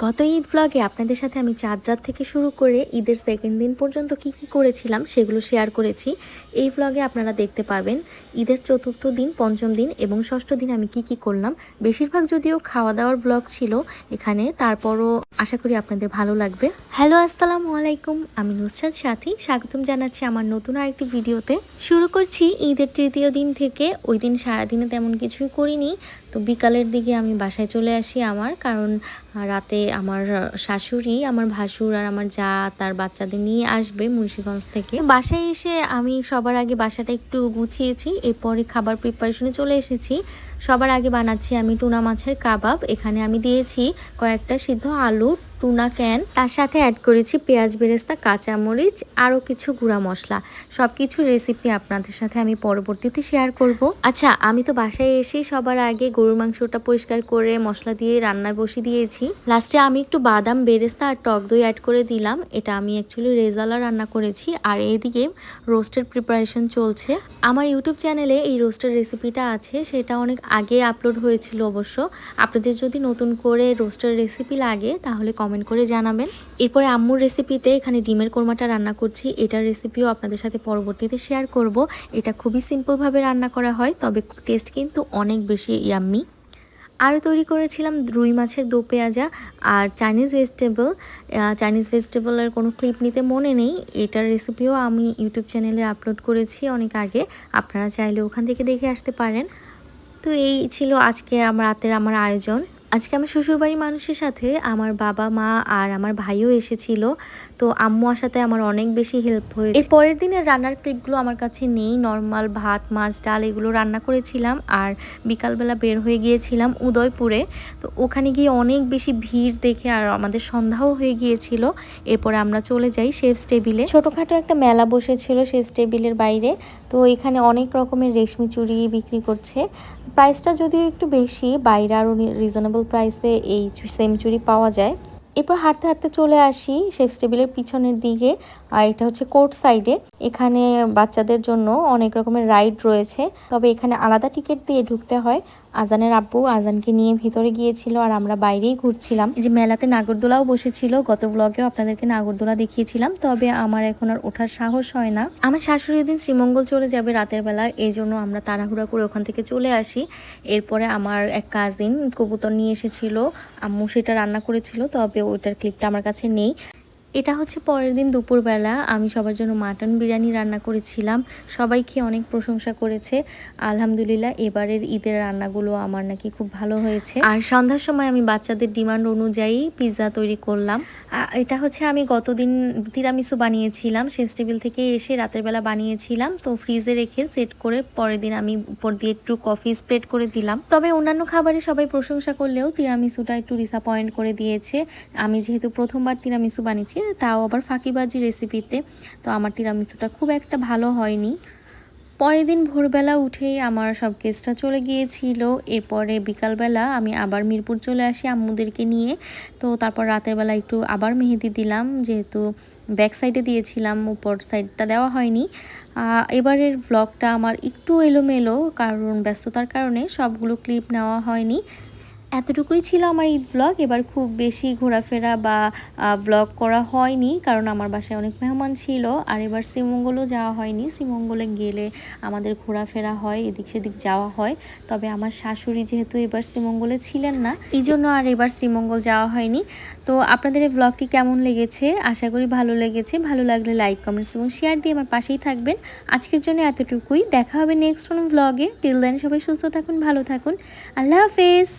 গত ঈদ ব্লগে আপনাদের সাথে আমি চাঁদ রাত থেকে শুরু করে ঈদের সেকেন্ড দিন পর্যন্ত কি করেছিলাম সেগুলো শেয়ার করেছি। এই ব্লগে আপনারা দেখতে পাবেন ঈদের চতুর্থ দিন, পঞ্চম দিন এবং ষষ্ঠ দিন আমি কি করলাম। বেশিরভাগ যদিও খাওয়া দাওয়ার ব্লগ ছিল এখানে, তারপরও আশা করি আপনাদের ভালো লাগবে। হ্যালো, আসসালামু আলাইকুম, আমি নুসরাত সাথী, স্বাগতম জানাচ্ছি আমার নতুন আরেকটি ভিডিওতে। শুরু করছি ঈদের তৃতীয় দিন থেকে। ওই দিন সারাদিনে তেমন কিছুই করিনি, তো বিকালের দিকে আমি বাসায় চলে আসি কারণ রাতে আমার শাশুড়ি, আমার ভাসুর আর আমার যা তার বাচ্চাদের নিয়ে আসবে মুন্সিগঞ্জ থেকে। বাসায় এসে আমি সবার আগে বাসাটা একটু গুছিয়েছি, এরপরে খাবার প্রিপারেশনে চলে এসেছি। সবার আগে বানাচ্ছি আমি টুনা মাছের কাবাব। এখানে আমি দিয়েছি কয়েকটা সিদ্ধ আলু, টুনা ক্যান, তার সাথে অ্যাড করেছি পেঁয়াজ বেরেস্তা, কাঁচামরিচ, আরও কিছু গুঁড়া মশলা। সব কিছু রেসিপি আপনাদের সাথে আমি পরবর্তীতে শেয়ার করব। আচ্ছা, আমি তো বাসায় এসেই সবার আগে গরুর মাংসটা পরিষ্কার করে মশলা দিয়ে রান্নায় বসিয়ে দিয়েছি। লাস্টে আমি একটু বাদাম, বেরেস্তা আর টক দই অ্যাড করে দিলাম। এটা আমি অ্যাকচুয়ালি রেজালা রান্না করেছি। আর এইদিকে রোস্টের প্রিপারেশন চলছে। আমার ইউটিউব চ্যানেলে এই রোস্টের রেসিপিটা আছে, সেটা অনেক আগে আপলোড হয়েছিল অবশ্য। আপনাদের যদি নতুন করে রোস্টের রেসিপি লাগে তাহলে কমেন্ট করে জানাবেন। এরপরে আম্মুর রেসিপিতে এখানে ডিমের কোরমাটা রান্না করছি। এটার রেসিপিও আপনাদের সাথে পরবর্তীতে শেয়ার করব। এটা খুবই সিম্পলভাবে রান্না করা হয়, তবে টেস্ট কিন্তু অনেক বেশি ইয়াম্মি। আরও তৈরি করেছিলাম রুই মাছের দো পেঁয়াজা আর চাইনিজ ভেজিটেবলের কোনো ক্লিপ নিতে মনে নেই। এটার রেসিপিও আমি ইউটিউব চ্যানেলে আপলোড করেছি অনেক আগে, আপনারা চাইলে ওখান থেকে দেখে আসতে পারেন। তো এই ছিল আজকে রাতের আমার আয়োজন। আজকে আমার শ্বশুরবাড়ির মানুষের সাথে আমার বাবা, মা আর আমার ভাইও এসেছিল। তো আম্মু আসাতে আমার অনেক বেশি হেল্প হয়েছে। এর পরের দিনের রান্নার ক্লিপগুলো আমার কাছে নেই। নর্মাল ভাত, মাছ, ডাল এগুলো রান্না করেছিলাম। আর বিকালবেলা বের হয়ে গিয়েছিলাম উদয়পুরে। তো ওখানে গিয়ে অনেক বেশি ভিড় দেখে আর আমাদের সন্ধ্যাও হয়ে গিয়েছিল। এরপরে আমরা চলে যাই শেফস টেবিলে। ছোটোখাটো একটা মেলা বসেছিল শেফস টেবিলের বাইরে। তো এখানে অনেক রকমের রেশমি চুড়ি বিক্রি করছে। প্রাইসটা যদিও একটু বেশি, বাইরে আরও রিজনেবল প্রাইসে এই সেম চুড়ি পাওয়া যায়। এরপর হাঁটতে হাঁটতে চলে আসি শেফস টেবিলের পিছনের দিকে। আর এটা হচ্ছে কোর্ট সাইডে। এখানে বাচ্চাদের জন্য অনেক রকমের রাইড রয়েছে, তবে এখানে আলাদা টিকিট দিয়ে ঢুকতে হয়। আজানের আব্বু আজানকে নিয়ে ভিতরে গিয়েছিল আর আমরা বাইরেই ঘুরছিলাম। এই যে মেলাতে নাগরদোলাও বসেছিল, গত ব্লগেও আপনাদেরকে নাগরদোলা দেখিয়েছিলাম, তবে আমার এখন আর ওঠার সাহস হয় না। আমার শাশুড়ি দিন শ্রীমঙ্গল চলে যাবে রাতের বেলা, এই জন্য আমরা তাড়াহুড়া করে ওখান থেকে চলে আসি। এরপরে আমার এক কাজিন কবুতর নিয়ে এসেছিল, আম্মু সেটা রান্না করেছিল, তবে ওইটার ক্লিপটা আমার কাছে নেই। এটা হচ্ছে পরের দিন দুপুরবেলা আমি সবার জন্য মাটন বিরিয়ানি রান্না করেছিলাম। সবাই খেয়ে অনেক প্রশংসা করেছে। আলহামদুলিল্লাহ, এবারের ঈদের রান্নাগুলো আমার নাকি খুব ভালো হয়েছে। আর সন্ধ্যার সময় আমি বাচ্চাদের ডিমান্ড অনুযায়ী পিৎজা তৈরি করলাম। এটা হচ্ছে আমি গতদিন তিরামিসু বানিয়েছিলাম, শেফস টেবিল থেকে এসে রাতের বেলা বানিয়েছিলাম। তো ফ্রিজে রেখে সেট করে পরের দিন আমি উপর দিয়ে একটু কফি স্প্রেড করে দিলাম। তবে অন্যান্য খাবারে সবাই প্রশংসা করলেও তিরামিসুটা একটু ডিসঅ্যাপয়েন্ট করে দিয়েছে। আমি যেহেতু প্রথমবার তিরামিসু বানিয়েছি, তাও আবার ফাঁকিবাজি রেসিপিতে, তো আমার তিরামিসুটা খুব একটা ভালো হয়নি। পরের দিন ভোরবেলা উঠেই আমার সব গেস্টরা চলে গিয়েছিল। এরপরে বিকালবেলা আমি আবার মিরপুর চলে আসি আম্মুদেরকে নিয়ে। তো তারপর রাতের বেলা একটু আবার মেহেদি দিলাম, যেহেতু ব্যাক সাইডে দিয়েছিলাম, উপর সাইডটা দেওয়া হয়নি। এবারের ব্লগটা আমার একটু এলোমেলো, কারণ ব্যস্ততার কারণে সবগুলো ক্লিপ নেওয়া হয়নি। এতটুকুই ছিল আমার ঈদ ব্লগ। এবার খুব বেশি ঘোরাফেরা বা ব্লগ করা হয়নি, কারণ আমার বাসায় অনেক মেহমান ছিল। আর এবার শ্রীমঙ্গলও যাওয়া হয়নি। শ্রীমঙ্গলে গেলে আমাদের ঘোরাফেরা হয়, এদিক সেদিক যাওয়া হয়। তবে আমার শাশুড়ি যেহেতু এবার শ্রীমঙ্গলে ছিলেন না, এই জন্য আর এবার শ্রীমঙ্গল যাওয়া হয়নি। তো আপনাদের এই ব্লগটি কেমন লেগেছে? আশা করি ভালো লেগেছে। ভালো লাগলে লাইক, কমেন্টস এবং শেয়ার দিয়ে আমার পাশেই থাকবেন। আজকের জন্য এতটুকুই। দেখা হবে নেক্সট কোনো ব্লগে। টিল দেন সবাই সুস্থ থাকুন, ভালো থাকুন। আল্লাহ হাফেজ।